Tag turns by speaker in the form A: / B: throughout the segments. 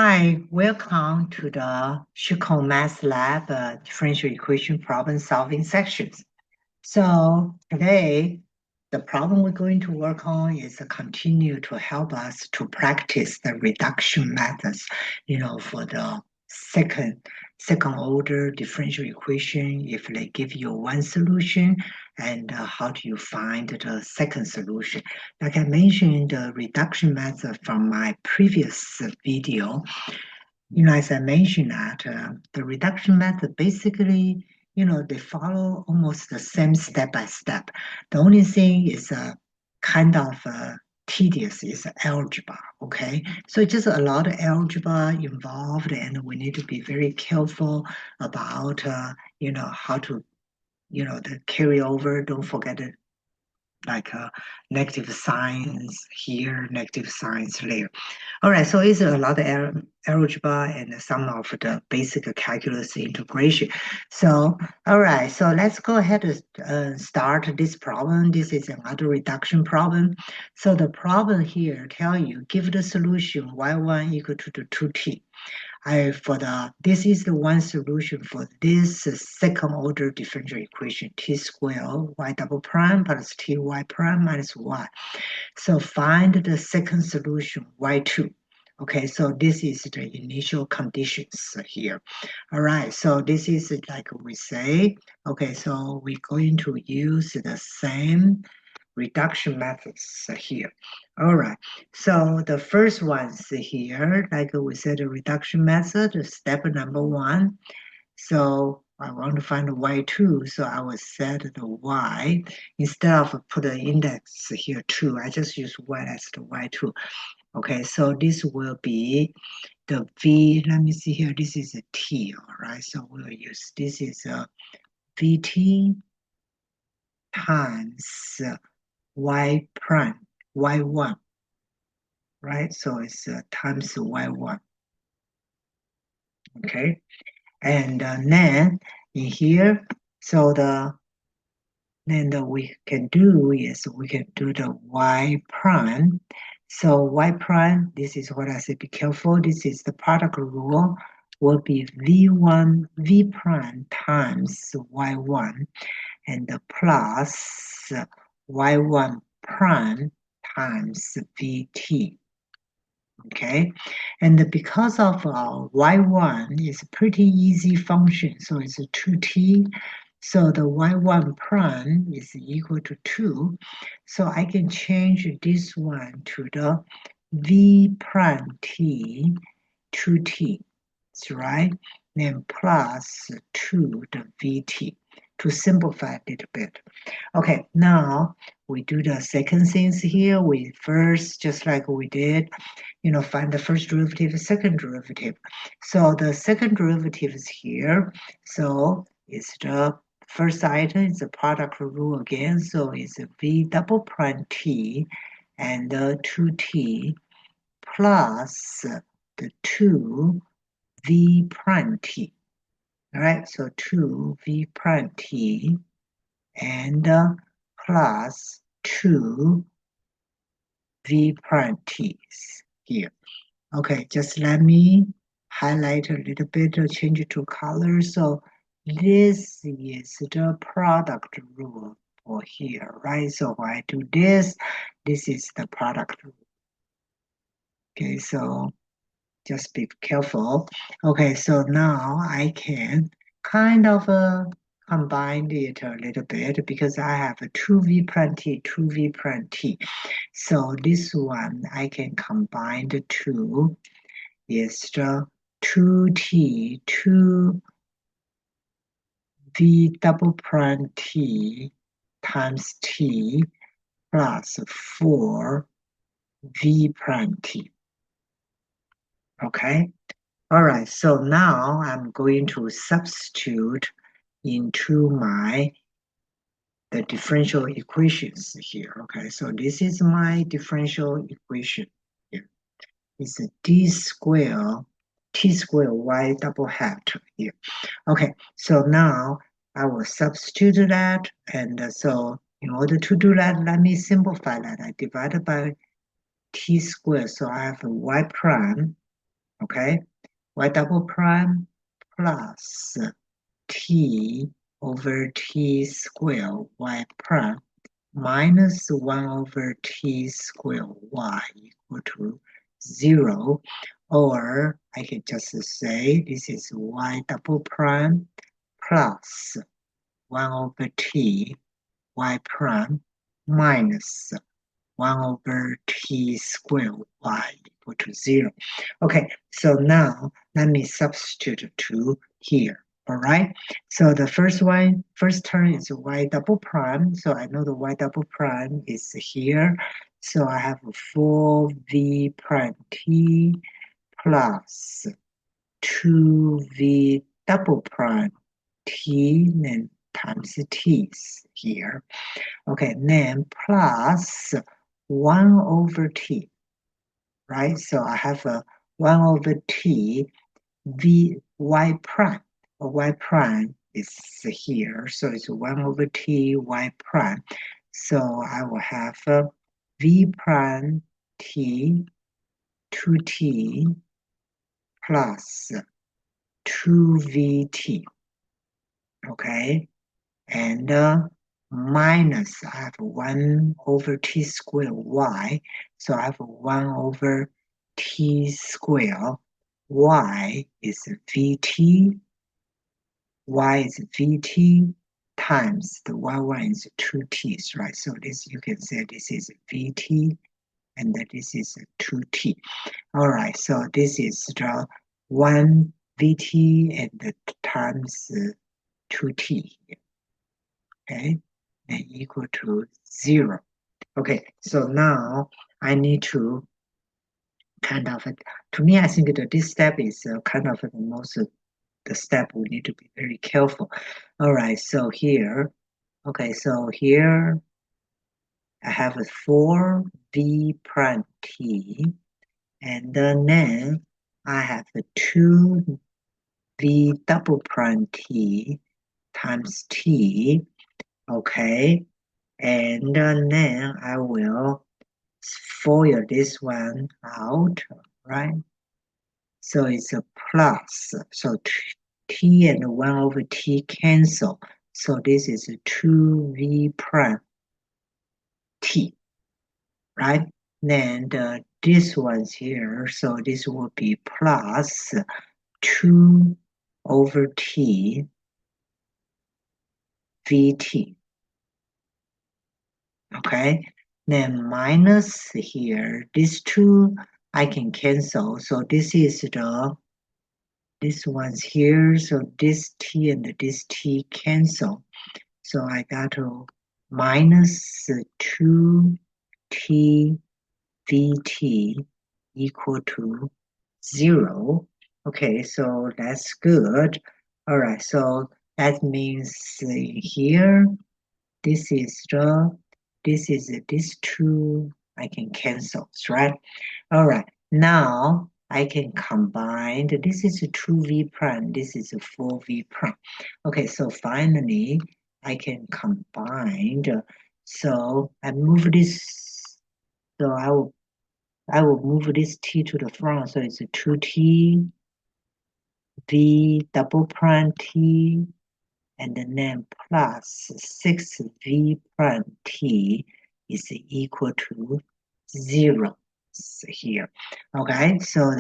A: Hi, welcome to the Shikong Math Lab differential equation problem solving sections. So today, the problem we're going to work on is continue to help us to practice the reduction methods, for the second order differential equation. If they give you one solution, and how do you find the second solution? Like I mentioned, the reduction method from my previous video. As I mentioned that the reduction method basically, they follow almost the same step by step. The only thing is kind of tedious is algebra, okay? So just a lot of algebra involved, and we need to be very careful about, how to, the carryover. Don't forget it, like negative signs here, negative signs there. All right, so it's a lot of algebra and some of the basic calculus integration. So, all right, so let's go ahead and start this problem. This is another reduction problem. So the problem here tell you, give the solution y1 equal to the 2t. This is the one solution for this second order differential equation, t squared y double prime plus ty prime minus y. So find the second solution, y2. Okay, so this is the initial conditions here. All right, so this is like we say, okay, so we're going to use the same reduction methods here. All right, so the first one's here, like we said, the reduction method, step number one. So I want to find the y2, so I will set the y. Instead of put the index here 2, I just use y as the y2. Okay, so this will be the v, let me see here, this is a t, all right? So we'll use, this is a vt times y prime, y1, right? So it's times y1, okay? And then in here, so then we can do is we can do the y prime. So y prime, this is what I said, be careful. This is the product rule, will be v1 v prime times y1 and the plus y1 prime times vt. Okay, and because of y1 is a pretty easy function, so it's a 2t. So the y1 prime is equal to 2. So I can change this one to the v prime t 2t, that's right? Then plus 2 the vt to simplify a little bit. Okay, now we do the second things here. We first, just like we did, find the first derivative, second derivative. So the second derivative is here. So it's the first item is the product rule again. So it's v double prime t and 2t plus the 2v prime t. All right, so 2v prime t and plus 2v prime t's here. Okay, just let me highlight a little bit, change it to color. So this is the product rule for here, right? So when I do this, this is the product rule. Okay, so just be careful. Okay, so now I can kind of combine it a little bit because I have a 2v prime t, 2v prime t. So this one I can combine the two is the 2t, 2v double prime t times t plus 4v prime t. Okay, all right, so now I'm going to substitute into the differential equations here. Okay, so this is my differential equation here. It's a d square t square y double hat here. Okay, so now I will substitute that, and so in order to do that, let me simplify that. I divided by t squared, so I have y prime okay? Y double prime plus t over t squared y prime minus 1 over t squared y equal to 0, or I can just say this is y double prime plus 1 over t y prime minus 1 over t squared y equal to 0. Okay, so now let me substitute 2 here. All right, so the first term is y double prime. So I know the y double prime is here. So I have 4v prime t plus 2v double prime t then times t here. Okay, then plus 1 over t, right? So I have a 1 over t v y prime. Y prime is here, so it's 1 over t y prime. So I will have v prime t 2t plus 2vt, okay? And minus, I have 1 over t squared y, so I have 1 over t squared, y is vt, y is vt times the y1 is 2t's, right? So this, you can say this is vt, and this is 2t. All right, so this is the 1 vt and the times 2t, okay, and equal to 0. Okay, so now I need to kind of, to me, I think that this step is kind of the most, the step we need to be very careful. All right, so here, okay, so here I have a 4v prime t, and then I have a 2v double prime t times t, okay, and then I will FOIL this one out, right? So it's a plus. So t and 1 over t cancel. So this is 2v prime t, right? Then this one's here, so this will be plus 2 over t vt, okay? Then minus here, these two I can cancel. So this is this one's here. So this t and this t cancel. So I got to minus 2t vt equal to 0. Okay, so that's good. All right, so that means here, this is these two I can cancel, right? All right, now I can combine. This is a 2v prime, this is a 4v prime. Okay, so finally I can combine. So I move this, so I will move this t to the front, so it's a 2t v double prime t, and then plus 6v prime t is equal to 0 here. Okay, so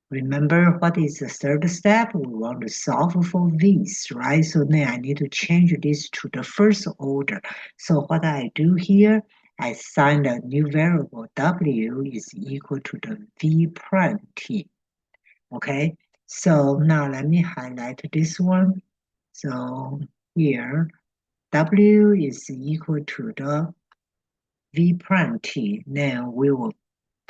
A: remember what is the third step? We want to solve for these, right? So then I need to change this to the first order. So what I do here, I assign a new variable w is equal to the v prime t. Okay, so now let me highlight this one. So here, w is equal to the v prime t. Then we will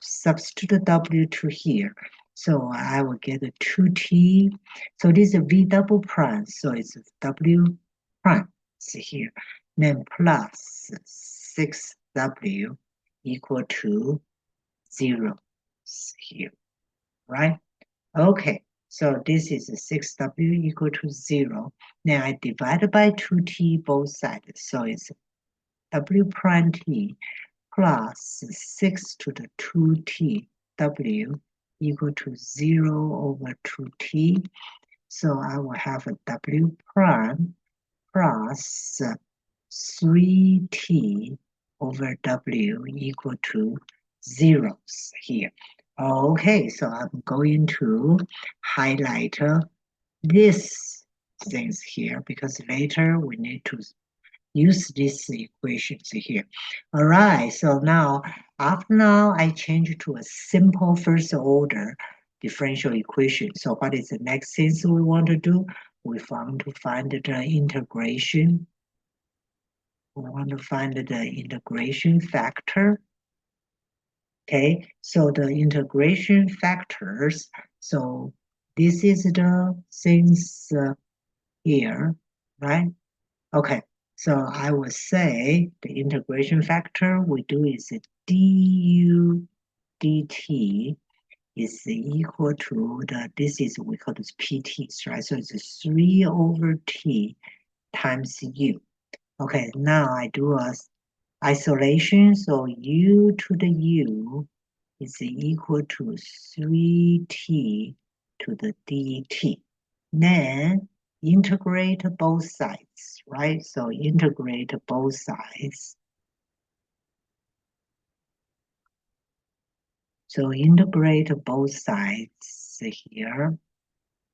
A: substitute w to here. So I will get a 2t. So this is v double prime. So it's w prime here. Then plus 6w equal to 0 here, right? Okay, so this is 6w equal to 0. Now I divide by 2t both sides. So it's w prime t plus 6 to the 2t w equal to 0 over 2t. So I will have a w prime plus 3t over w equal to zeros here. Okay, so I'm going to highlight this things here because later we need to use these equations here. All right, so now I change to a simple first order differential equation. So what is the next thing we want to do? We want to find the integration. We want to find the integration factor. Okay, so the integration factors. So this is the things here, right? Okay, so I would say the integration factor we do is du dt is equal to this is we call this pt's, right? So it's 3 over t times u. Okay, now I do a isolation, so u to the u is equal to 3t to the dt. Then integrate both sides, right? So integrate both sides. So integrate both sides here.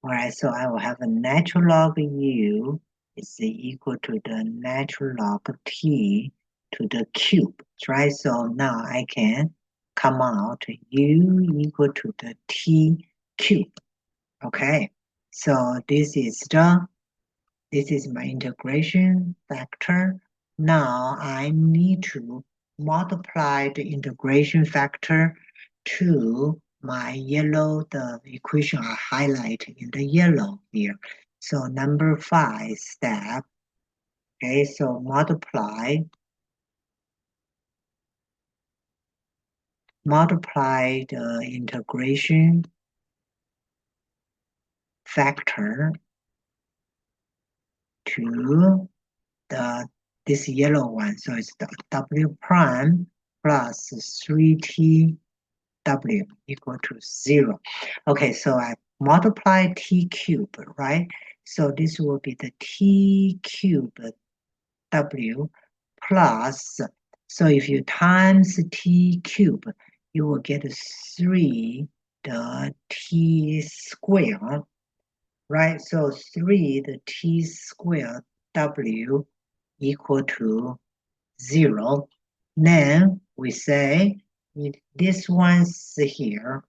A: All right, so I will have a natural log u is equal to the natural log t to the cube, right? So now I can come out u equal to the t cube. Okay, so this is my integration factor. Now I need to multiply the integration factor to my yellow, the equation I highlight in the yellow here. So number 5 step. Okay, so multiply the integration factor to this yellow one. So it's the w prime plus 3t w equal to 0. Okay, so I multiply t cube, right? So this will be the t cube w plus, so if you times t cube, you will get 3 the t square, right? So 3 the t square w equal to 0. Then we say if this one's here,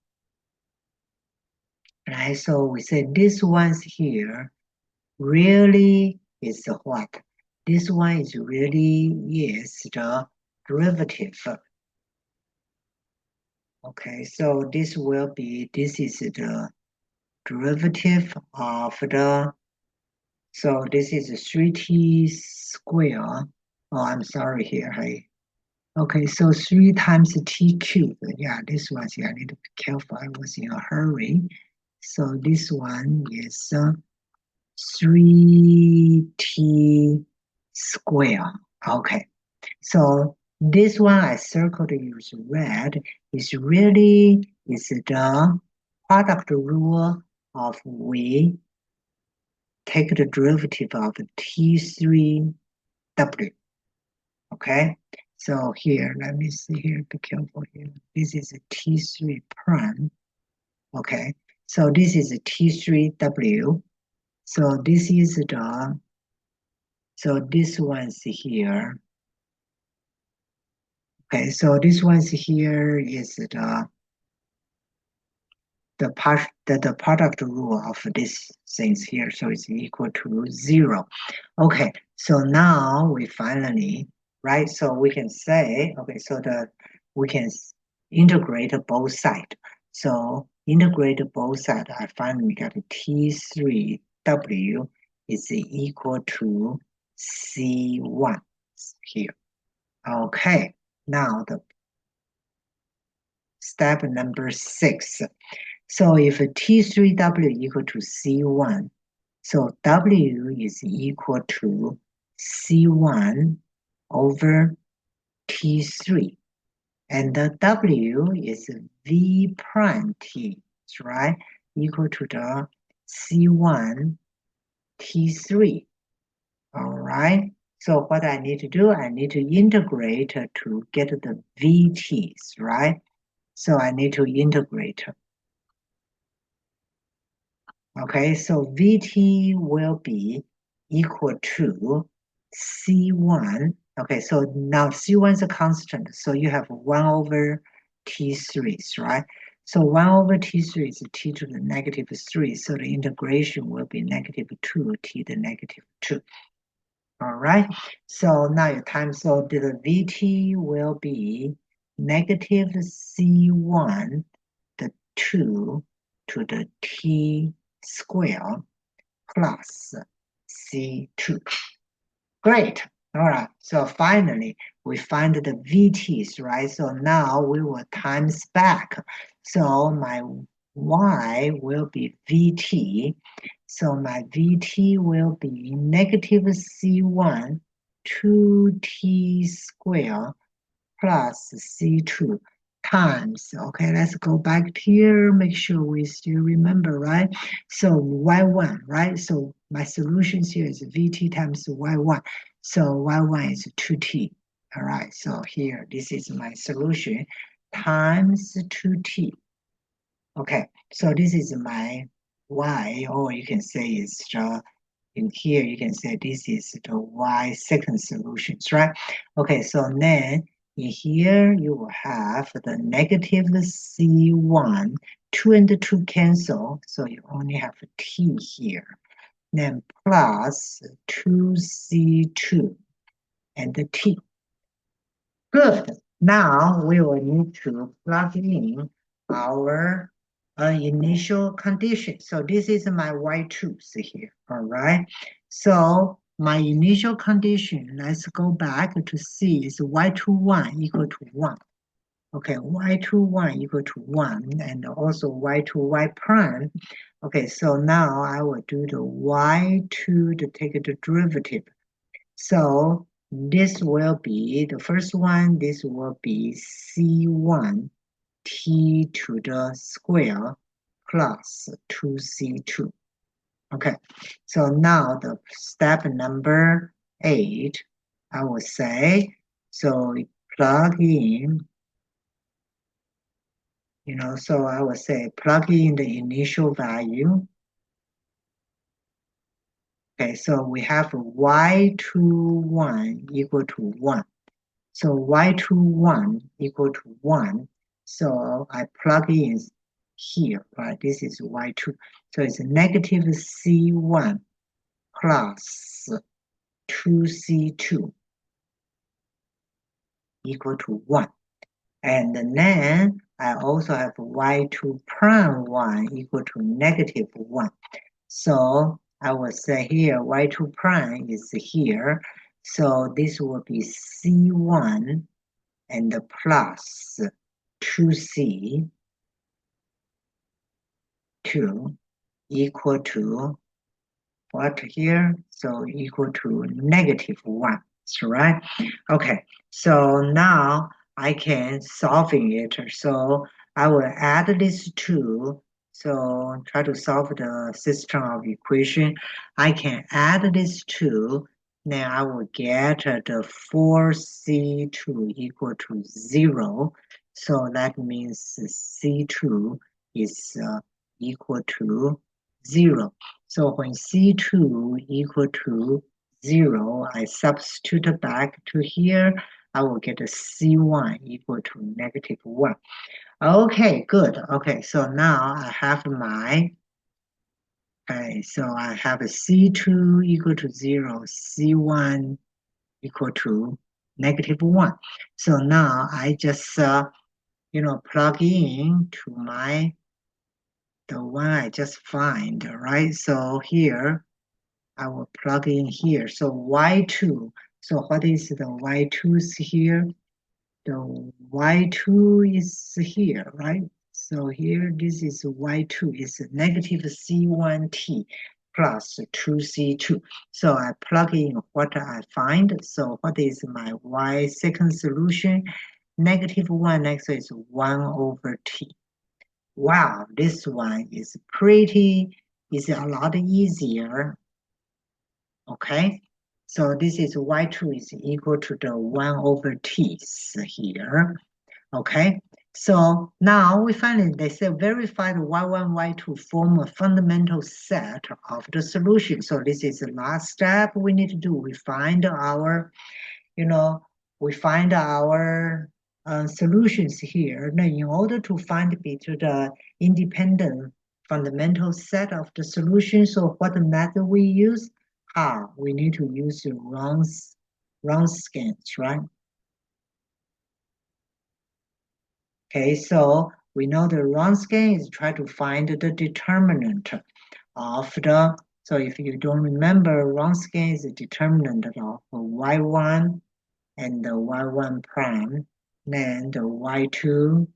A: right? So we say this one's here really is what? This one is really is the derivative. Okay, so this is the derivative of so this is 3t square. Oh, I'm sorry here. Hey. Okay, so 3 times t cubed. Yeah, this one, I need to be careful. I was in a hurry. So this one is 3t square. Okay, so this one I circled use red is the product rule of we take the derivative of t3w. Okay, so here, let me see here, be careful here. This is a t3 prime. Okay, so this is a t3w. So this is so this one's here. Okay, so this one's here is the product rule of these things here, so it's equal to 0. Okay, so now we finally, right? So we can say, okay, so we can integrate both sides. So integrate both sides. I finally got T3W is equal to C1 here. Okay, now the step number 6. So if T3W equal to C1, so W is equal to C1 over T3. And the W is V prime T. right? Equal to the C1 T3. All right. So what I need to do, I need to integrate to get the VTs, right? So I need to integrate. Okay, so VT will be equal to C1. Okay, so now C1 is a constant, so you have 1 over T3s, right? So 1 over T3 is T to the negative 3, so the integration will be negative 2 T to the negative 2. All right, so now your time, so the VT will be negative C1, the 2 to the T square plus C2. Great. All right. So finally, we find the VTs, right? So now we will times back. So my Y will be VT. So my VT will be negative C1 2T squared plus C2 times. Okay, let's go back here, make sure we still remember, right? So Y1, right? So my solutions here is VT times Y1. So Y1 is 2T. All right, so here, this is my solution times 2T. Okay, so this is my Y, or you can say it's in here, you can say this is the Y second solutions, right? Okay, so then in here, you will have the negative C1, 2 and 2 cancel, so you only have T here. Then plus 2C2 and the T. Good. Now we will need to plug in our initial condition. So this is my Y2s here, all right? So my initial condition, let's go back to see, is Y21 equal to 1. Okay, Y21 equal to 1, and also Y2Y prime. Okay, so now I will do the Y2 to take the derivative. So this will be, the first one, this will be C1 T to the square plus 2C2. Okay, so now the step number 8, I will say, so plug in, so I will say plug in the initial value. Okay, so we have Y21 equal to 1. So Y21 equal to 1. So I plug in here, right? This is Y2. So it's negative C1 plus 2C2 equal to 1. And then I also have Y2 prime 1 equal to negative 1. So I will say here Y2 prime is here. So this will be C1 and the plus 2C2 equal to what here? So equal to negative 1, right? Okay, so now I can solving it. So I will add these two. So try to solve the system of equation. I can add these two. Then I will get the 4C2 equal to 0. So that means C2 is equal to 0. So when C2 equal to 0, I substitute back to here. I will get a C1 equal to negative 1. Okay, good. Okay, so now I have my, okay, so I have a C2 equal to 0, C1 equal to negative 1. So now I just, plug in to the one I just find, right? So here, I will plug in here. So Y2, so what is the Y2s here? The Y2 is here, right? So here, this is Y2, is negative C1T plus 2C2. So I plug in what I find. So what is my Y second solution? Negative 1 next is 1 over T. Wow, this one is a lot easier. Okay, so this is y2 is equal to the 1 over t here. Okay, so now we finally, they say verify the y1, y2 form a fundamental set of the solution. So this is the last step we need to do. We find our, you know, we find our solutions here. Now, in order to find the independent fundamental set of the solution, so what method we use? How? We need to use the wrong scans, right? Okay, so we know the Wronskian is try to find the determinant of the, so if you don't remember, Wronskian is the determinant of y1 and the y1 prime, then the y2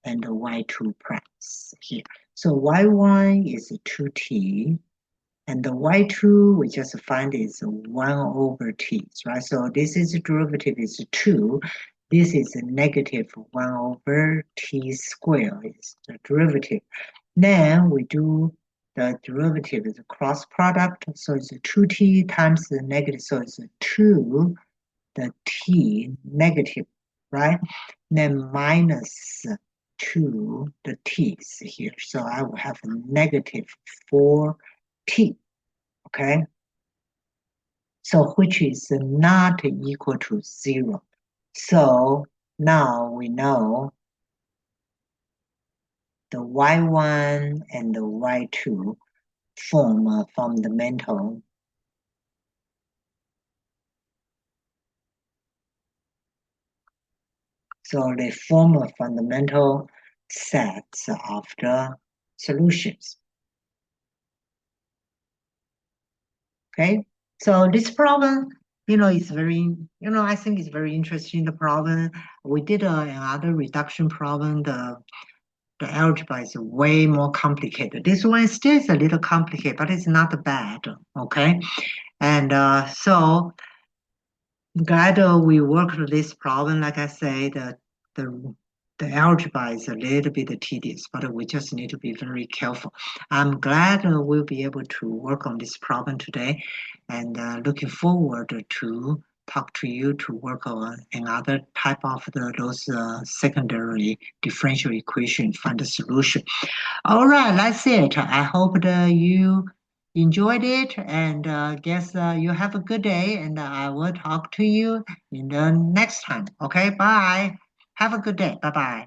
A: and the y2 primes here. So y1 is 2t, and the y2 we just find is 1 over t, right? So this is derivative is 2. This is a negative 1 over t squared is the derivative. Then we do the derivative is a cross product. So it's 2t times the negative. So it's 2 the t negative, right? Then minus 2 the t's here. So I will have a negative 4t. Okay, so which is not equal to 0. So now we know the y1 and the y2 form a fundamental. So they form a fundamental sets of the solutions. Okay, so this problem, is very, I think it's very interesting. The problem we did another reduction problem. The algebra is way more complicated. This one still is a little complicated, but it's not bad. Okay, and so glad we worked this problem. Like I say, the the algebra is a little bit tedious, but we just need to be very careful. I'm glad we'll be able to work on this problem today, and looking forward to talk to you to work on another type of those secondary differential equation, find a solution. All right, that's it. I hope that you enjoyed it, and guess you have a good day, and I will talk to you in the next time. Okay, bye. Have a good day. Bye bye.